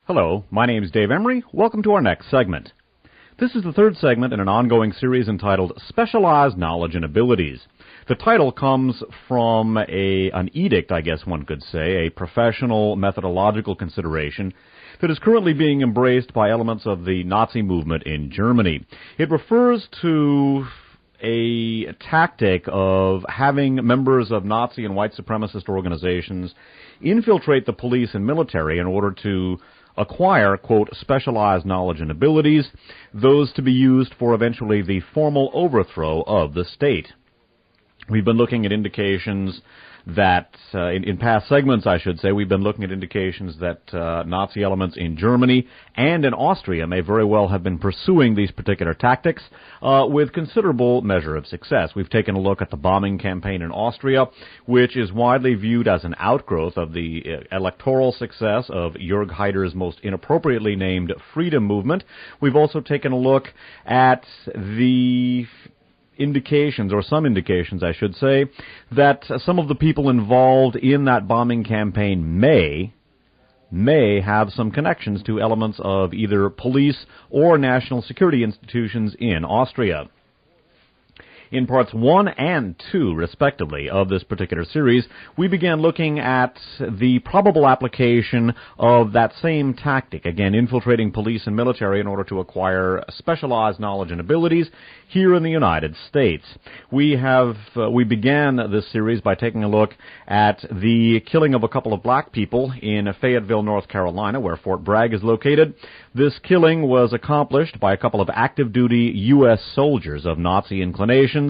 Hello, my name is Dave Emery. Welcome to our next segment. This is the third segment in an ongoing series entitled Specialized Knowledge and Abilities. The title comes from an edict, I guess one could say, a professional methodological consideration that is currently being embraced by elements of the Nazi movement in Germany. It refers to a tactic of having members of Nazi and white supremacist organizations infiltrate the police and military in order to acquire, quote, specialized knowledge and abilities, those to be used for eventually the formal overthrow of the state. We've been looking at indications that, in past segments, I should say, we've been looking at indications that Nazi elements in Germany and in Austria may very well have been pursuing these particular tactics with considerable measure of success. We've taken a look at the bombing campaign in Austria, which is widely viewed as an outgrowth of the electoral success of Jörg Haider's most inappropriately named Freedom Movement. We've also taken a look at the indications, or some indications, I should say, that some of the people involved in that bombing campaign may have some connections to elements of either police or national security institutions in Austria. In parts 1 and 2, respectively, of this particular series, we began looking at the probable application of that same tactic, again, infiltrating police and military in order to acquire specialized knowledge and abilities here in the United States. We began this series by taking a look at the killing of a couple of black people in Fayetteville, North Carolina, where Fort Bragg is located. This killing was accomplished by a couple of active-duty U.S. soldiers of Nazi inclinations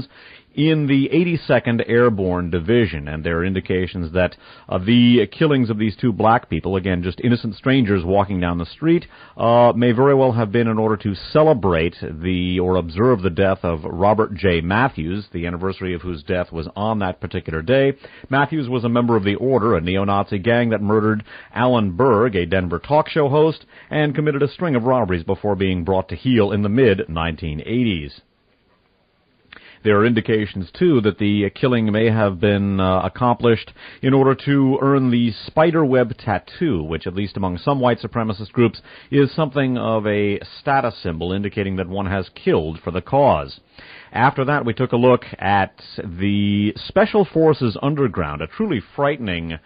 in the 82nd Airborne Division, and there are indications that the killings of these two black people, again, just innocent strangers walking down the street, may very well have been in order to celebrate or observe the death of Robert J. Matthews, the anniversary of whose death was on that particular day. Matthews was a member of the Order, a neo-Nazi gang that murdered Alan Berg, a Denver talk show host, and committed a string of robberies before being brought to heel in the mid-1980s. There are indications, too, that the killing may have been accomplished in order to earn the spiderweb tattoo, which, at least among some white supremacist groups, is something of a status symbol indicating that one has killed for the cause. After that, we took a look at the Special Forces Underground, a truly frightening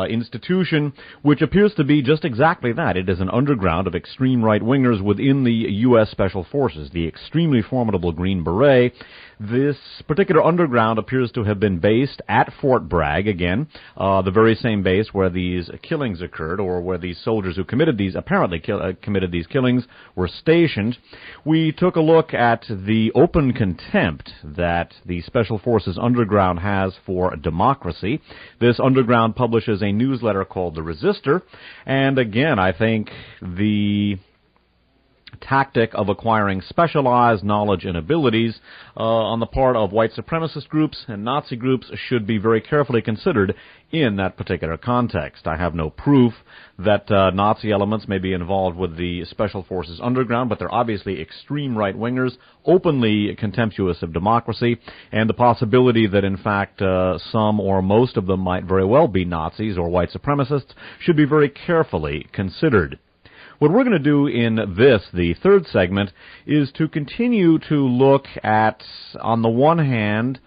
institution, which appears to be just exactly that. It is an underground of extreme right-wingers within the U.S. Special Forces, the extremely formidable Green Beret. This particular underground appears to have been based at Fort Bragg, again, the very same base where these killings occurred, or where these soldiers who committed these, apparently committed these killings, were stationed. We took a look at the open contempt that the Special Forces Underground has for democracy. This underground publishes a newsletter called The Resistor, and again, I think the tactic of acquiring specialized knowledge and abilities on the part of white supremacist groups and Nazi groups should be very carefully considered in that particular context. I have no proof that Nazi elements may be involved with the Special Forces Underground, but they're obviously extreme right-wingers, openly contemptuous of democracy, and the possibility that, in fact, some or most of them might very well be Nazis or white supremacists should be very carefully considered. What we're going to do in this, the third segment, is to continue to look at, on the one hand,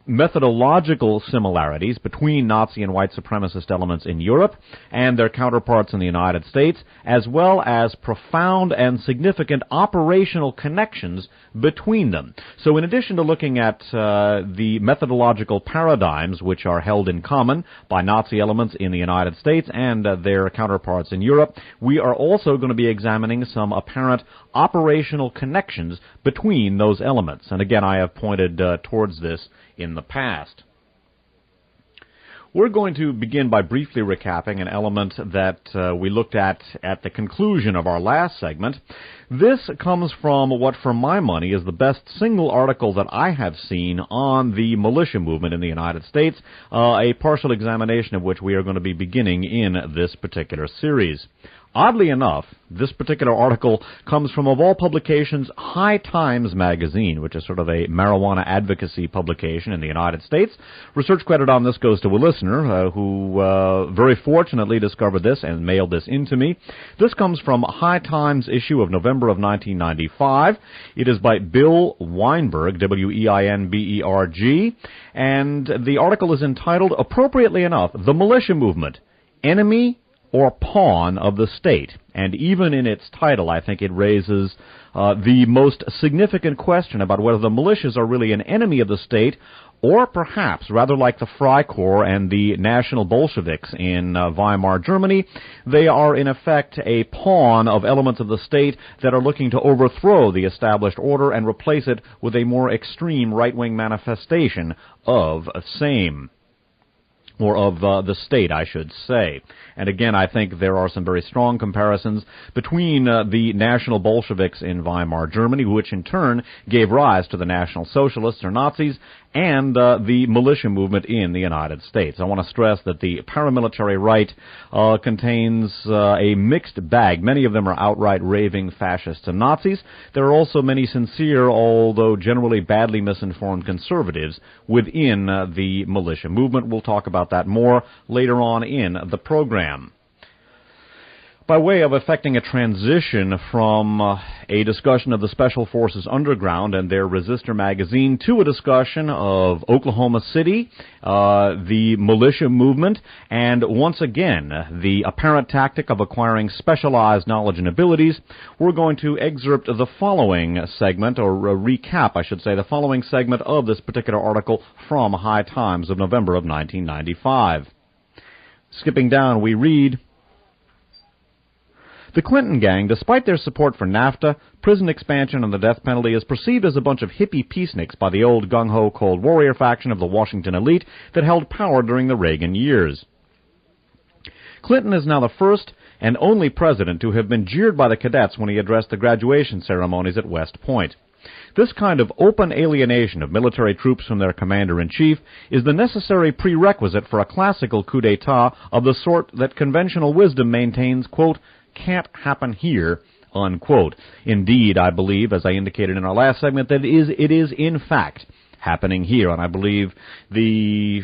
methodological similarities between Nazi and white supremacist elements in Europe and their counterparts in the United States, as well as profound and significant operational connections between them. So in addition to looking at the methodological paradigms which are held in common by Nazi elements in the United States and their counterparts in Europe, we are also going to be examining some apparent operational connections between those elements. And again, I have pointed towards this in the past. We're going to begin by briefly recapping an element that we looked at the conclusion of our last segment. This comes from what, for my money, is the best single article that I have seen on the militia movement in the United States, a partial examination of which we are going to be beginning in this particular series. Oddly enough, this particular article comes from, of all publications, High Times magazine, which is sort of a marijuana advocacy publication in the United States. Research credit on this goes to a listener who very fortunately discovered this and mailed this in to me. This comes from High Times issue of November of 1995. It is by Bill Weinberg, W-E-I-N-B-E-R-G, and the article is entitled, appropriately enough, The Militia Movement, Enemy or Pawn of the State. And even in its title, I think it raises the most significant question about whether the militias are really an enemy of the state, or perhaps, rather like the Freikorps and the National Bolsheviks in Weimar Germany, they are in effect a pawn of elements of the state that are looking to overthrow the established order and replace it with a more extreme right-wing manifestation of same. Or of the state, I should say. And again, I think there are some very strong comparisons between the National Bolsheviks in Weimar Germany, which in turn gave rise to the National Socialists or Nazis, and the militia movement in the United States. I want to stress that the paramilitary right contains a mixed bag. Many of them are outright raving fascists and Nazis. There are also many sincere, although generally badly misinformed conservatives within the militia movement. We'll talk about that more later on in the program. By way of effecting a transition from a discussion of the Special Forces Underground and their Resistor magazine to a discussion of Oklahoma City, the militia movement, and once again, the apparent tactic of acquiring specialized knowledge and abilities, we're going to excerpt the following segment, or recap, I should say, the following segment of this particular article from High Times of November of 1995. Skipping down, we read, the Clinton gang, despite their support for NAFTA, prison expansion, and the death penalty, is perceived as a bunch of hippie peaceniks by the old gung-ho Cold Warrior faction of the Washington elite that held power during the Reagan years. Clinton is now the first and only president to have been jeered by the cadets when he addressed the graduation ceremonies at West Point. This kind of open alienation of military troops from their commander-in-chief is the necessary prerequisite for a classical coup d'etat of the sort that conventional wisdom maintains, quote, can't happen here, unquote. Indeed, I believe, as I indicated in our last segment, that it is in fact happening here, and I believe the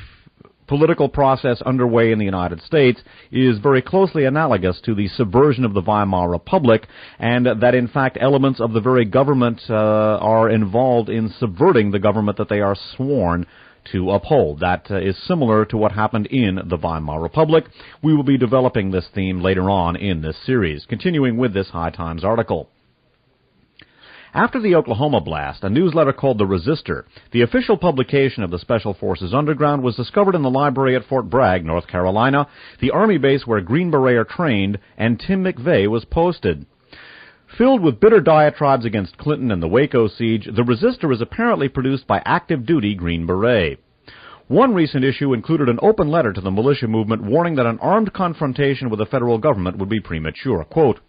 political process underway in the United States is very closely analogous to the subversion of the Weimar Republic, and that in fact elements of the very government are involved in subverting the government that they are sworn to uphold. That is similar to what happened in the Weimar Republic. We will be developing this theme later on in this series. Continuing with this High Times article. After the Oklahoma blast, a newsletter called The Resistor, the official publication of the Special Forces Underground, was discovered in the library at Fort Bragg, North Carolina, the Army base where Green Beret are trained, and Tim McVeigh was posted. Filled with bitter diatribes against Clinton and the Waco siege, The Resistor is apparently produced by active-duty Green Beret. One recent issue included an open letter to the militia movement warning that an armed confrontation with the federal government would be premature. Quote,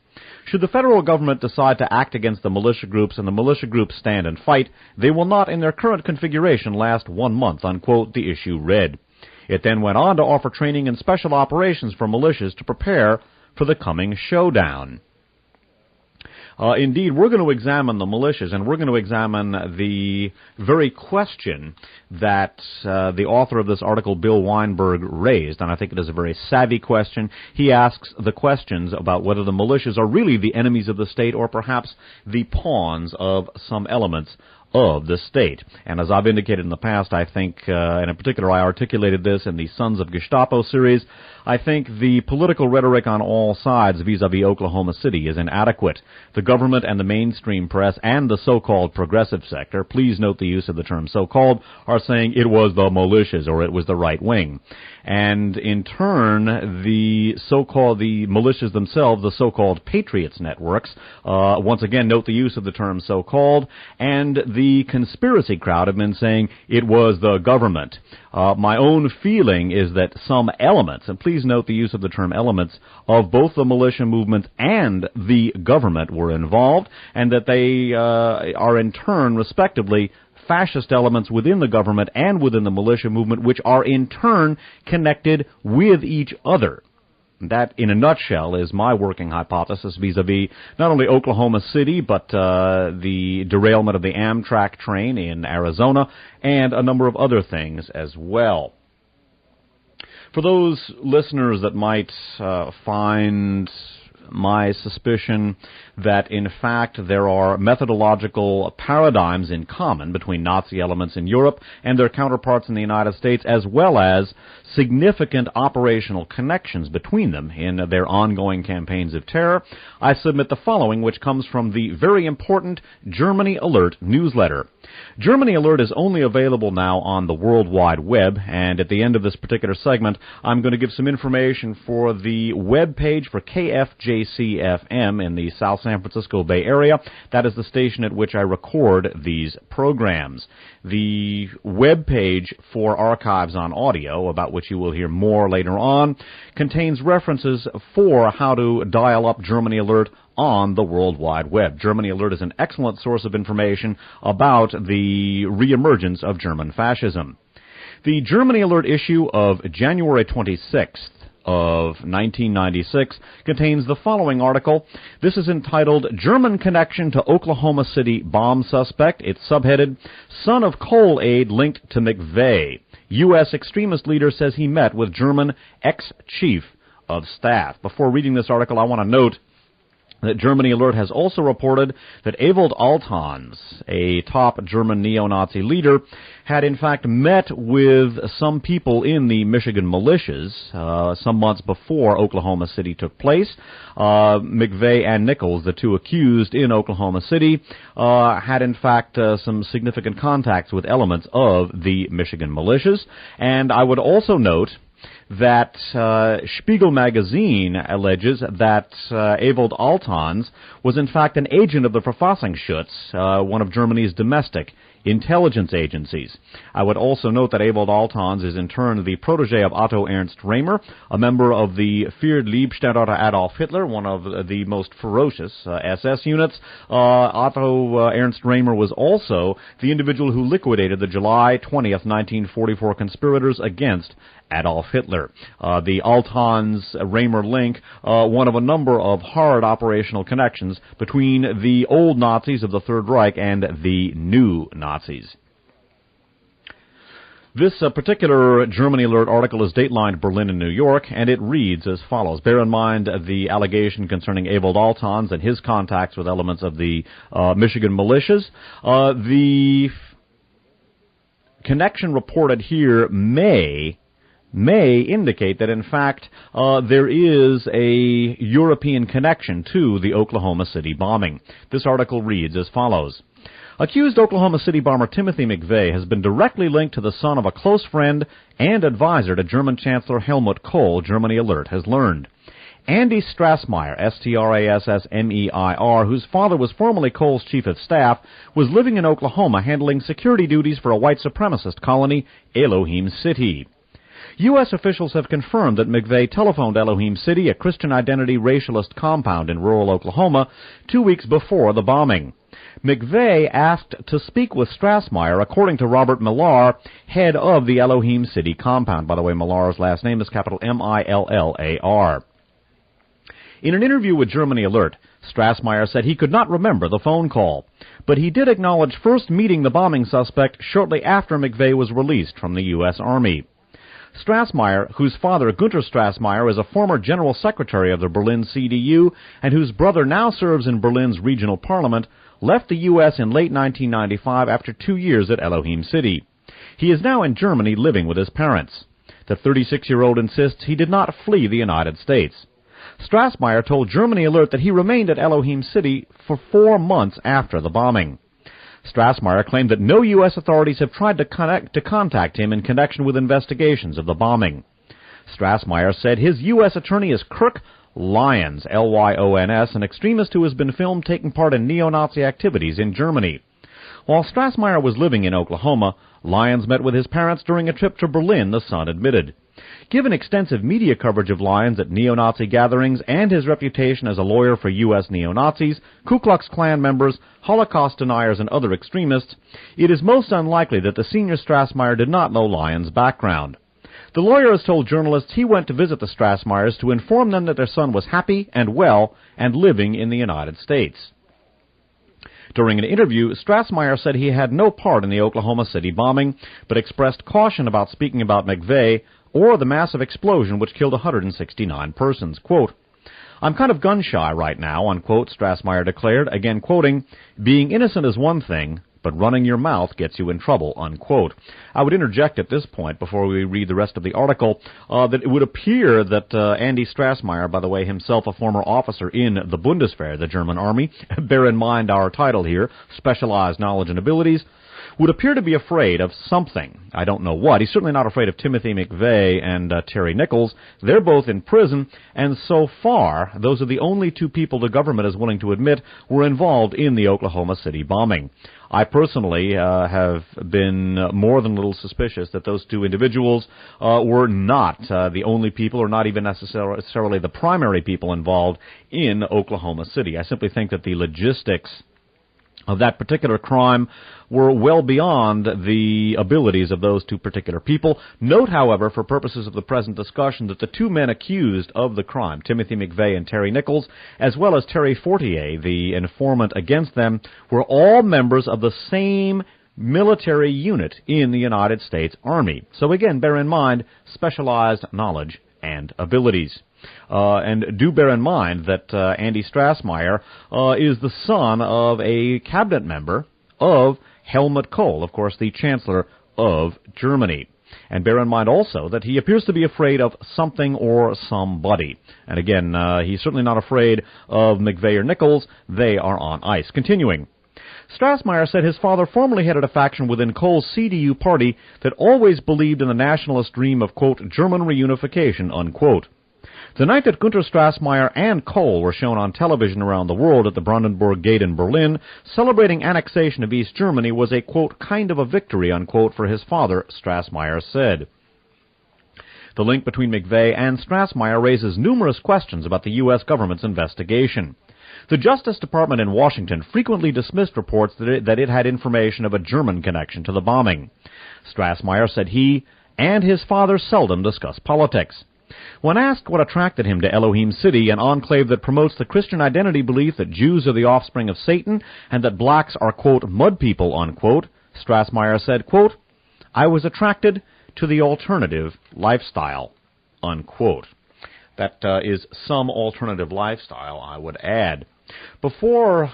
should the federal government decide to act against the militia groups and the militia groups stand and fight, they will not in their current configuration last 1 month, unquote, the issue read. It then went on to offer training in special operations for militias to prepare for the coming showdown. Indeed, we're going to examine the militias, and we're going to examine the very question that the author of this article, Bill Weinberg, raised, and I think it is a very savvy question. He asks the questions about whether the militias are really the enemies of the state or perhaps the pawns of some elements of the state. And as I've indicated in the past, I think, and in particular I articulated this in the Sons of Gestapo series, I think the political rhetoric on all sides vis-a-vis Oklahoma City is inadequate. The government and the mainstream press and the so-called progressive sector, please note the use of the term so-called, are saying it was the militias or it was the right wing. And in turn, the militias themselves, the so-called patriots networks, once again note the use of the term so-called, and the conspiracy crowd have been saying it was the government. My own feeling is that some elements, and please note the use of the term elements, of both the militia movement and the government were involved, and that they are in turn, respectively, fascist elements within the government and within the militia movement, which are in turn connected with each other. That, in a nutshell, is my working hypothesis vis-a-vis not only Oklahoma City, but the derailment of the Amtrak train in Arizona, and a number of other things as well. For those listeners that might find my suspicion that, in fact, there are methodological paradigms in common between Nazi elements in Europe and their counterparts in the United States, as well as significant operational connections between them in their ongoing campaigns of terror, I submit the following, which comes from the very important Germany Alert newsletter. Germany Alert is only available now on the World Wide Web, and at the end of this particular segment, I'm going to give some information for the web page for KFJC-FM in the South San Francisco Bay Area. That is the station at which I record these programs. The web page for archives on audio, about which you will hear more later on, contains references for how to dial up Germany Alert on the World Wide Web. Germany Alert is an excellent source of information about the reemergence of German fascism. The Germany Alert issue of January 26th of 1996 contains the following article. This is entitled German Connection to Oklahoma City Bomb Suspect. It's subheaded, Son of Coal Aid Linked to McVeigh. U.S. extremist leader says he met with German ex-chief of staff. Before reading this article, I want to note that Germany Alert has also reported that Ewald Altons, a top German neo-Nazi leader, had in fact met with some people in the Michigan militias some months before Oklahoma City took place. McVeigh and Nichols, the two accused in Oklahoma City, had in fact some significant contacts with elements of the Michigan militias. And I would also note that Spiegel magazine alleges that Ewald Altons was in fact an agent of the Verfassungsschutz, one of Germany's domestic intelligence agencies. I would also note that Ewald Altons is in turn the protege of Otto Ernst Rehmer, a member of the Vier Liebstandarte Adolf Hitler, one of the most ferocious SS units. Otto Ernst Rehmer was also the individual who liquidated the July 20th, 1944 conspirators against Adolf Hitler. The Altons-Rehmer link, one of a number of hard operational connections between the old Nazis of the Third Reich and the new Nazis. This particular Germany Alert article is datelined Berlin and New York, and it reads as follows. Bear in mind the allegation concerning Ewald Altons and his contacts with elements of the Michigan militias. The connection reported here may indicate that, in fact, there is a European connection to the Oklahoma City bombing. This article reads as follows. Accused Oklahoma City bomber Timothy McVeigh has been directly linked to the son of a close friend and advisor to German Chancellor Helmut Kohl, Germany Alert has learned. Andy Strassmeyer, S-T-R-A-S-S-M-E-I-R, whose father was formerly Kohl's chief of staff, was living in Oklahoma handling security duties for a white supremacist colony, Elohim City. U.S. officials have confirmed that McVeigh telephoned Elohim City, a Christian identity racialist compound in rural Oklahoma, 2 weeks before the bombing. McVeigh asked to speak with Strassmeyer, according to Robert Millar, head of the Elohim City compound. By the way, Millar's last name is capital M-I-L-L-A-R. In an interview with Germany Alert, Strassmeyer said he could not remember the phone call, but he did acknowledge first meeting the bombing suspect shortly after McVeigh was released from the U.S. Army. Strassmeyer, whose father, Gunter Strassmeyer, is a former general secretary of the Berlin CDU and whose brother now serves in Berlin's regional parliament, left the U.S. in late 1995 after 2 years at Elohim City. He is now in Germany living with his parents. The 36-year-old insists he did not flee the United States. Strassmeyer told Germany Alert that he remained at Elohim City for 4 months after the bombing. Strassmeyer claimed that no U.S. authorities have tried to contact him in connection with investigations of the bombing. Strassmeyer said his U.S. attorney is Kirk Lyons, L-Y-O-N-S, an extremist who has been filmed taking part in neo-Nazi activities in Germany. While Strassmeyer was living in Oklahoma, Lyons met with his parents during a trip to Berlin, the Sun admitted. Given extensive media coverage of Lyons at neo-Nazi gatherings and his reputation as a lawyer for U.S. neo-Nazis, Ku Klux Klan members, Holocaust deniers, and other extremists, it is most unlikely that the senior Strassmeyer did not know Lyons' background. The lawyer has told journalists he went to visit the Strassmeyers to inform them that their son was happy and well and living in the United States. During an interview, Strassmeyer said he had no part in the Oklahoma City bombing, but expressed caution about speaking about McVeigh or the massive explosion which killed 169 persons. Quote, "I'm kind of gun-shy right now," unquote, Strassmeyer declared, again quoting, "Being innocent is one thing, but running your mouth gets you in trouble," unquote. I would interject at this point, before we read the rest of the article, that it would appear that Andy Strassmeyer, by the way, himself a former officer in the Bundeswehr, the German army, bear in mind our title here, Specialized Knowledge and Abilities, would appear to be afraid of something. I don't know what. He's certainly not afraid of Timothy McVeigh and Terry Nichols. They're both in prison, and so far, those are the only two people the government is willing to admit were involved in the Oklahoma City bombing. I personally have been more than a little suspicious that those two individuals were not the only people, or not even necessarily the primary people involved in Oklahoma City. I simply think that the logistics of that particular crime were well beyond the abilities of those two particular people. Note, however, for purposes of the present discussion, that the two men accused of the crime, Timothy McVeigh and Terry Nichols, as well as Terry Fortier, the informant against them, were all members of the same military unit in the United States Army. So again, bear in mind, specialized knowledge and abilities. And do bear in mind that Andy Strassmeyer is the son of a cabinet member of Helmut Kohl, of course, the Chancellor of Germany. And bear in mind also that he appears to be afraid of something or somebody. And again, he's certainly not afraid of McVeigh or Nichols. They are on ice. Continuing. Strassmeyer said his father formerly headed a faction within Kohl's CDU party that always believed in the nationalist dream of, quote, German reunification, unquote. The night that Günter Strassmeyer and Kohl were shown on television around the world at the Brandenburg Gate in Berlin, celebrating annexation of East Germany was a, quote, kind of a victory, unquote, for his father, Strassmeyer said. The link between McVeigh and Strassmeyer raises numerous questions about the U.S. government's investigation. The Justice Department in Washington frequently dismissed reports that it had information of a German connection to the bombing. Strassmeyer said he and his father seldom discuss politics. When asked what attracted him to Elohim City, an enclave that promotes the Christian identity belief that Jews are the offspring of Satan and that blacks are, quote, mud people, unquote, Strassmeyer said, quote, I was attracted to the alternative lifestyle, unquote. That is some alternative lifestyle, I would add. Before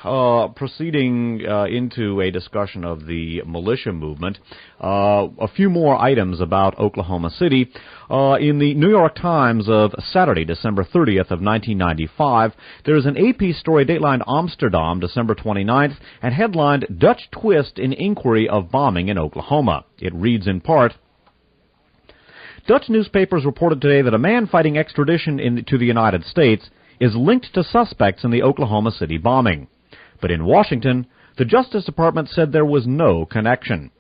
proceeding into a discussion of the militia movement, a few more items about Oklahoma City. In the New York Times of Saturday, December 30th of 1995, there is an AP story datelined Amsterdam, December 29th, and headlined Dutch Twist in Inquiry of Bombing in Oklahoma. It reads in part, Dutch newspapers reported today that a man fighting extradition to the United States is linked to suspects in the Oklahoma City bombing. But in Washington, the Justice Department said there was no connection.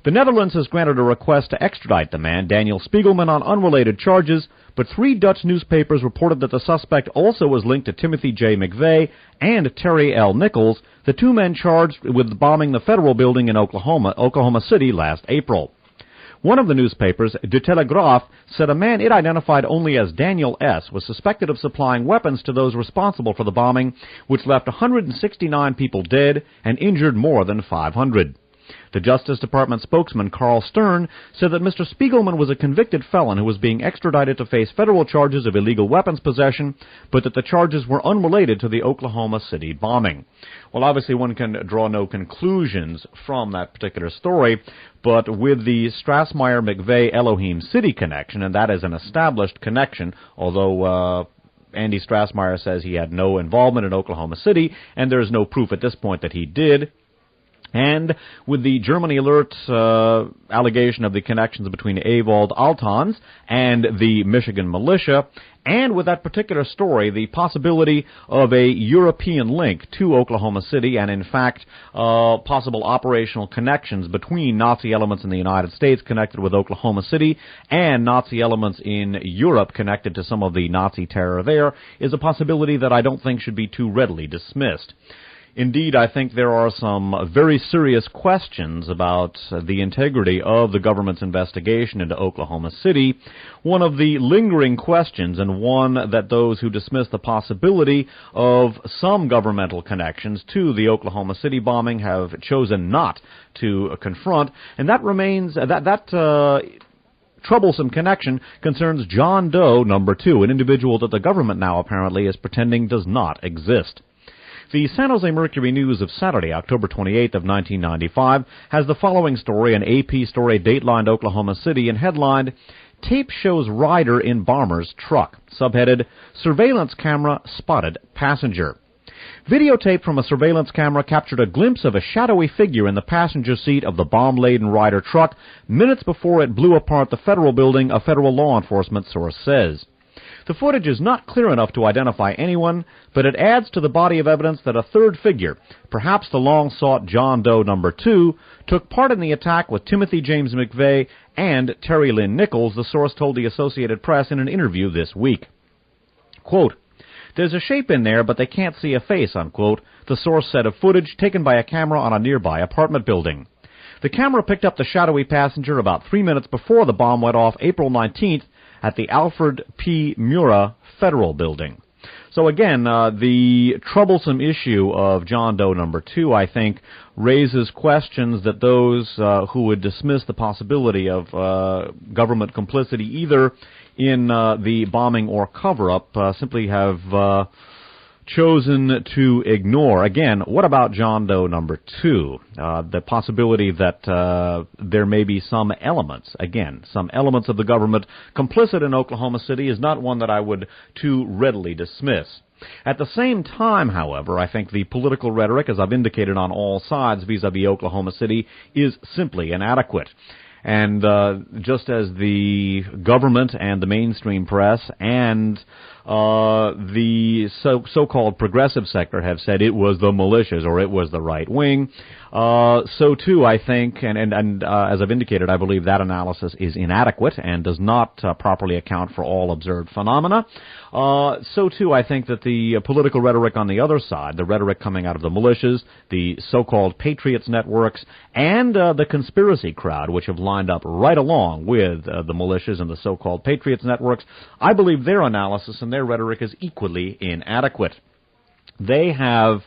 The Netherlands has granted a request to extradite the man, Daniel Spiegelman, on unrelated charges, but 3 Dutch newspapers reported that the suspect also was linked to Timothy J. McVeigh and Terry L. Nichols, the 2 men charged with bombing the federal building in Oklahoma City last April. One of the newspapers, De Telegraaf, said a man it identified only as Daniel S. was suspected of supplying weapons to those responsible for the bombing, which left 169 people dead and injured more than 500. The Justice Department spokesman, Carl Stern, said that Mr. Spiegelman was a convicted felon who was being extradited to face federal charges of illegal weapons possession, but that the charges were unrelated to the Oklahoma City bombing. Well, obviously one can draw no conclusions from that particular story, but with the Strassmeyer-McVeigh Elohim City connection, and that is an established connection, although Andy Strassmeyer says he had no involvement in Oklahoma City, and there is no proof at this point that he did. And with the Germany Alert allegation of the connections between Ewald Altans and the Michigan militia, and with that particular story, the possibility of a European link to Oklahoma City, and in fact, possible operational connections between Nazi elements in the United States connected with Oklahoma City and Nazi elements in Europe connected to some of the Nazi terror there, is a possibility that I don't think should be too readily dismissed. Indeed, I think there are some very serious questions about the integrity of the government's investigation into Oklahoma City. One of the lingering questions, and one that those who dismiss the possibility of some governmental connections to the Oklahoma City bombing have chosen not to confront, and that remains troublesome connection concerns John Doe number 2, an individual that the government now apparently is pretending does not exist. The San Jose Mercury News of Saturday, October 28th of 1995, has the following story, an AP story datelined Oklahoma City and headlined, "Tape shows rider in bomber's truck," subheaded, "Surveillance camera spotted passenger." Videotape from a surveillance camera captured a glimpse of a shadowy figure in the passenger seat of the bomb-laden Ryder truck minutes before it blew apart the federal building, a federal law enforcement source says. The footage is not clear enough to identify anyone, but it adds to the body of evidence that a third figure, perhaps the long-sought John Doe number 2, took part in the attack with Timothy James McVeigh and Terry Lynn Nichols, the source told the Associated Press in an interview this week. Quote, "There's a shape in there, but they can't see a face," unquote, the source said of footage taken by a camera on a nearby apartment building. The camera picked up the shadowy passenger about 3 minutes before the bomb went off April 19th at the Alfred P. Murrah Federal Building. So again, the troublesome issue of John Doe number 2, I think, raises questions that those who would dismiss the possibility of government complicity either in the bombing or cover-up simply have chosen to ignore. Again, what about John Doe number 2? The possibility that there may be some elements of the government complicit in Oklahoma City is not one that I would too readily dismiss. At the same time, however, I think the political rhetoric, as I've indicated on all sides vis-a-vis Oklahoma City, is simply inadequate. And just as the government and the mainstream press and the so-called progressive sector have said it was the militias or it was the right wing, so too I think, and as I've indicated, I believe that analysis is inadequate and does not properly account for all observed phenomena. So too I think that the political rhetoric on the other side, the rhetoric coming out of the militias, the so-called patriots networks, and the conspiracy crowd, which have lined up right along with the militias and the so-called patriots networks, I believe their analysis and their rhetoric is equally inadequate. They have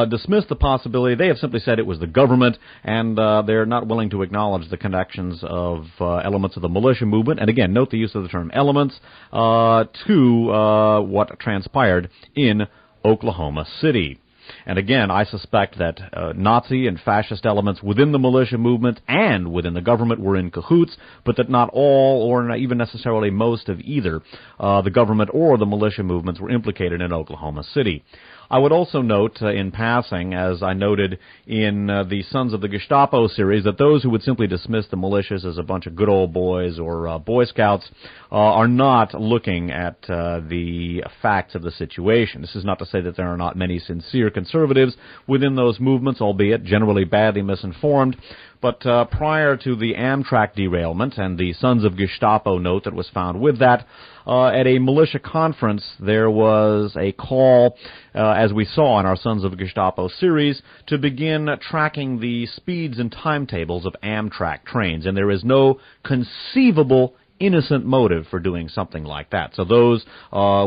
dismissed the possibility. They have simply said it was the government, and they're not willing to acknowledge the connections of elements of the militia movement. And again, note the use of the term elements to what transpired in Oklahoma City. And again, I suspect that Nazi and fascist elements within the militia movement and within the government were in cahoots, but that not all, or not even necessarily most of either the government or the militia movements were implicated in Oklahoma City. I would also note in passing, as I noted in the Sons of the Gestapo series, that those who would simply dismiss the militias as a bunch of good old boys or Boy Scouts are not looking at the facts of the situation. This is not to say that there are not many sincere conservatives within those movements, albeit generally badly misinformed. But prior to the Amtrak derailment and the Sons of Gestapo note that was found with that, at a militia conference there was a call, as we saw in our Sons of Gestapo series, to begin tracking the speeds and timetables of Amtrak trains. And there is no conceivable innocent motive for doing something like that. So those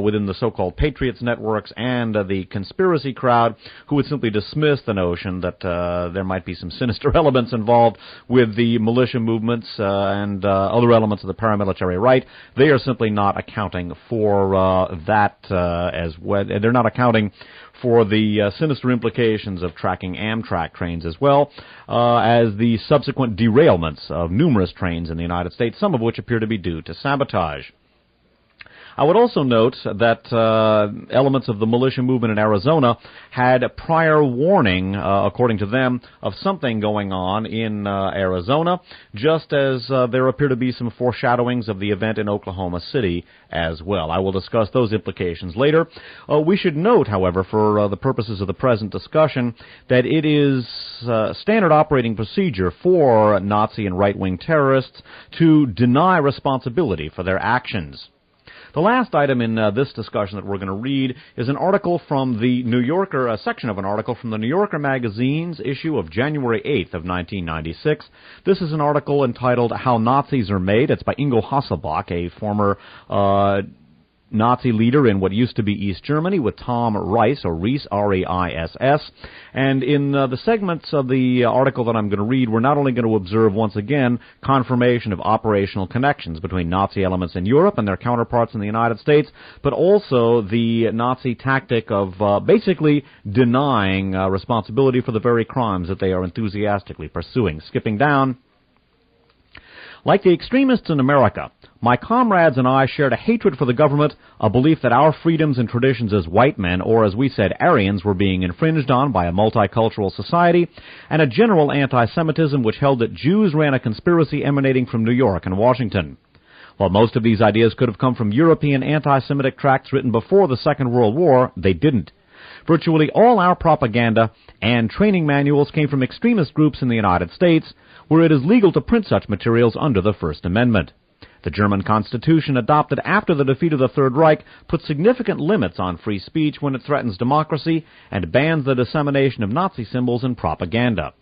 within the so-called patriots networks and the conspiracy crowd who would simply dismiss the notion that there might be some sinister elements involved with the militia movements and other elements of the paramilitary right, they are simply not accounting for that as well. They're not accounting for the sinister implications of tracking Amtrak trains as well as the subsequent derailments of numerous trains in the United States, some of which appear to be due to sabotage. I would also note that elements of the militia movement in Arizona had prior warning, according to them, of something going on in Arizona, just as there appear to be some foreshadowings of the event in Oklahoma City as well. I will discuss those implications later. We should note, however, for the purposes of the present discussion, that it is standard operating procedure for Nazi and right-wing terrorists to deny responsibility for their actions. The last item in this discussion that we're going to read is an article from the New Yorker, a section of an article from the New Yorker magazine's issue of January 8th of 1996. This is an article entitled How Nazis Are Made. It's by Ingo Hasselbach, a former Nazi leader in what used to be East Germany, with Tom Reiss, or Reiss, R-E-I-S-S. And in the segments of the article that I'm going to read, we're not only going to observe, once again, confirmation of operational connections between Nazi elements in Europe and their counterparts in the United States, but also the Nazi tactic of basically denying responsibility for the very crimes that they are enthusiastically pursuing. Skipping down. Like the extremists in America, my comrades and I shared a hatred for the government, a belief that our freedoms and traditions as white men, or as we said, Aryans, were being infringed on by a multicultural society, and a general anti-Semitism which held that Jews ran a conspiracy emanating from New York and Washington. While most of these ideas could have come from European anti-Semitic tracts written before the Second World War, they didn't. Virtually all our propaganda and training manuals came from extremist groups in the United States, where it is legal to print such materials under the First Amendment. The German Constitution, adopted after the defeat of the Third Reich, puts significant limits on free speech when it threatens democracy and bans the dissemination of Nazi symbols and propaganda.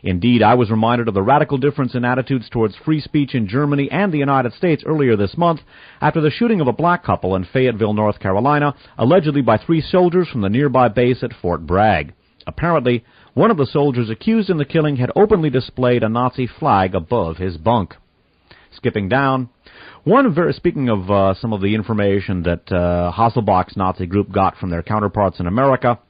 Indeed, I was reminded of the radical difference in attitudes towards free speech in Germany and the United States earlier this month after the shooting of a black couple in Fayetteville, North Carolina, allegedly by 3 soldiers from the nearby base at Fort Bragg. Apparently, one of the soldiers accused in the killing had openly displayed a Nazi flag above his bunk. Skipping down, speaking of some of the information that Hasselbach's Nazi group got from their counterparts in America,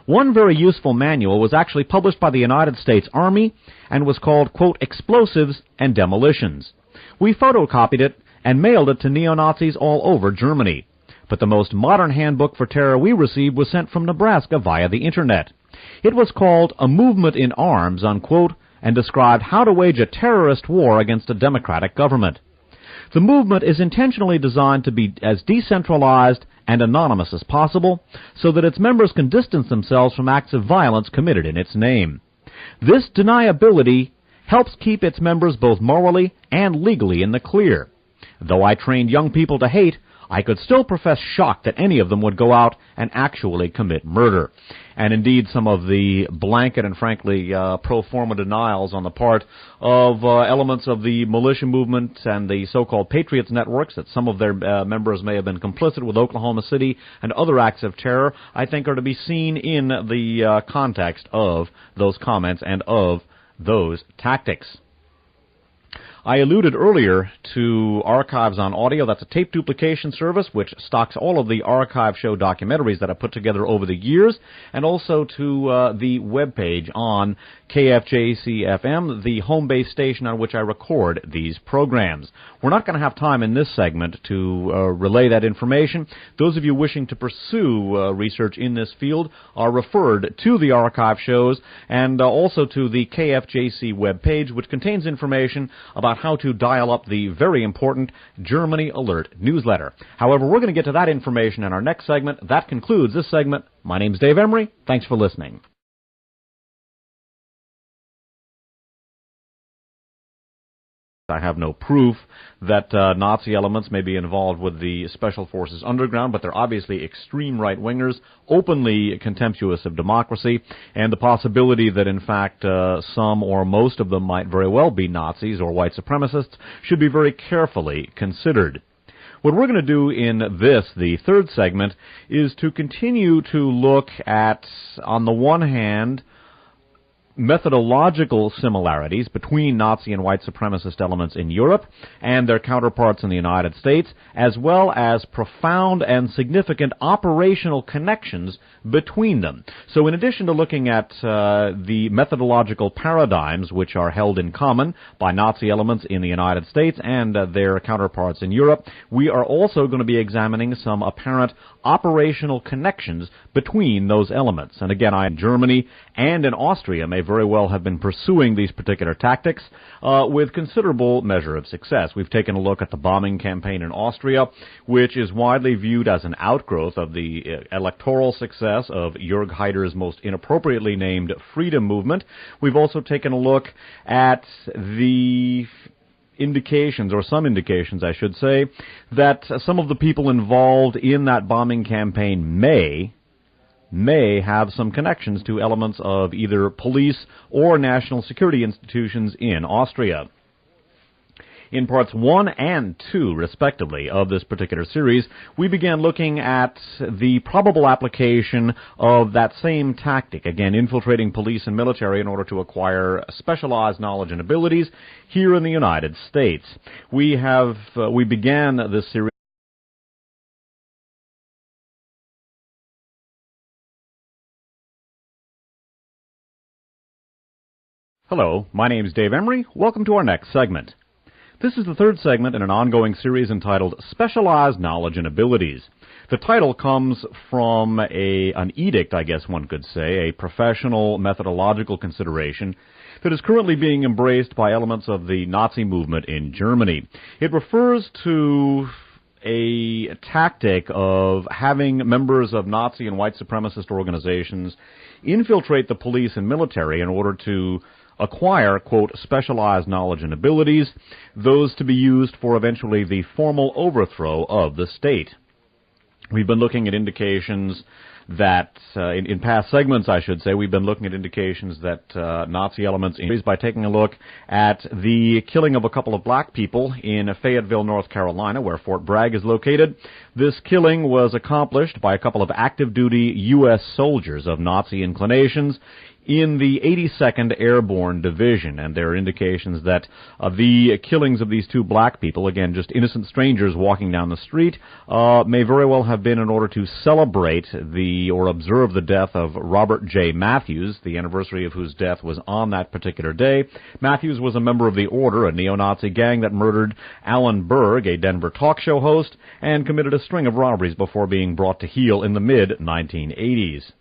one very useful manual was actually published by the United States Army and was called, quote, Explosives and Demolitions. We photocopied it and mailed it to neo-Nazis all over Germany. But the most modern handbook for terror we received was sent from Nebraska via the Internet. It was called A Movement in Arms, unquote, and described how to wage a terrorist war against a democratic government. The movement is intentionally designed to be as decentralized and anonymous as possible, so that its members can distance themselves from acts of violence committed in its name. This deniability helps keep its members both morally and legally in the clear. Though I trained young people to hate, I could still profess shock that any of them would go out and actually commit murder. And indeed, some of the blanket and frankly pro forma denials on the part of elements of the militia movement and the so-called Patriots networks, that some of their members may have been complicit with Oklahoma City and other acts of terror, I think are to be seen in the context of those comments and of those tactics. I alluded earlier to Archives on Audio. That's a tape duplication service which stocks all of the archive show documentaries that I put together over the years, and also to the webpage on KFJC-FM, the home base station on which I record these programs. We're not going to have time in this segment to relay that information. Those of you wishing to pursue research in this field are referred to the archive shows and also to the KFJC webpage, which contains information about how to dial up the very important Germany Alert newsletter. However, we're going to get to that information in our next segment. That concludes this segment. My name's Dave Emery. Thanks for listening. I have no proof that Nazi elements may be involved with the Special Forces Underground, but they're obviously extreme right-wingers, openly contemptuous of democracy, and the possibility that, in fact, some or most of them might very well be Nazis or white supremacists should be very carefully considered. What we're going to do in this, the third segment, is to continue to look at, on the one hand, methodological similarities between Nazi and white supremacist elements in Europe and their counterparts in the United States, as well as profound and significant operational connections between them. So in addition to looking at the methodological paradigms which are held in common by Nazi elements in the United States and their counterparts in Europe, we are also going to be examining some apparent operational connections between those elements. And again, in Germany and in Austria may very well have been pursuing these particular tactics with considerable measure of success. We've taken a look at the bombing campaign in Austria, which is widely viewed as an outgrowth of the electoral success of Jörg Haider's most inappropriately named Freedom Movement. We've also taken a look at the indications, or some indications, I should say, that some of the people involved in that bombing campaign may have some connections to elements of either police or national security institutions in Austria. In parts 1 and 2, respectively, of this particular series, we began looking at the probable application of that same tactic, again, infiltrating police and military in order to acquire specialized knowledge and abilities here in the United States. We began this series. Hello, my name is Dave Emery. Welcome to our next segment. This is the third segment in an ongoing series entitled Specialized Knowledge and Abilities. The title comes from an edict, I guess one could say, a professional methodological consideration that is currently being embraced by elements of the Nazi movement in Germany. It refers to a tactic of having members of Nazi and white supremacist organizations infiltrate the police and military in order to acquire, quote, specialized knowledge and abilities, those to be used for eventually the formal overthrow of the state. We've been looking at indications that, in past segments, I should say, we've been looking at indications that Nazi elements by taking a look at the killing of a couple of black people in Fayetteville, North Carolina, where Fort Bragg is located. This killing was accomplished by a couple of active-duty U.S. soldiers of Nazi inclinations in the 82nd Airborne Division, and there are indications that the killings of these two black people, again, just innocent strangers walking down the street, may very well have been in order to celebrate or observe the death of Robert J. Matthews, the anniversary of whose death was on that particular day. Matthews was a member of the Order, a neo-Nazi gang that murdered Alan Berg, a Denver talk show host, and committed a string of robberies before being brought to heel in the mid-1980s.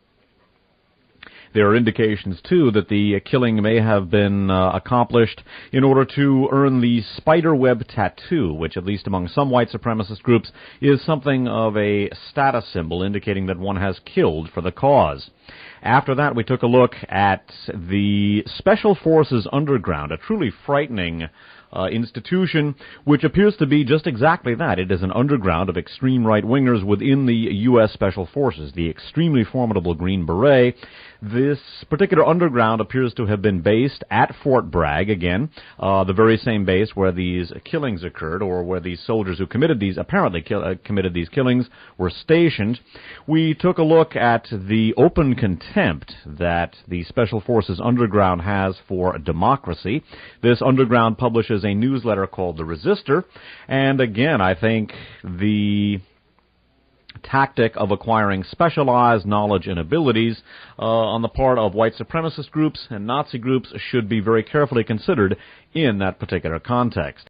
There are indications, too, that the killing may have been accomplished in order to earn the spiderweb tattoo, which, at least among some white supremacist groups, is something of a status symbol indicating that one has killed for the cause. After that, we took a look at the Special Forces Underground, a truly frightening institution, which appears to be just exactly that. It is an underground of extreme right-wingers within the U.S. Special Forces, the extremely formidable Green Beret. This particular underground appears to have been based at Fort Bragg, again, the very same base where these killings occurred, or where these soldiers who committed these, apparently committed these killings, were stationed. We took a look at the open contempt that the Special Forces Underground has for democracy. This underground publishes a newsletter called The Resistor, and again, I think the tactic of acquiring specialized knowledge and abilities on the part of white supremacist groups and Nazi groups should be very carefully considered in that particular context.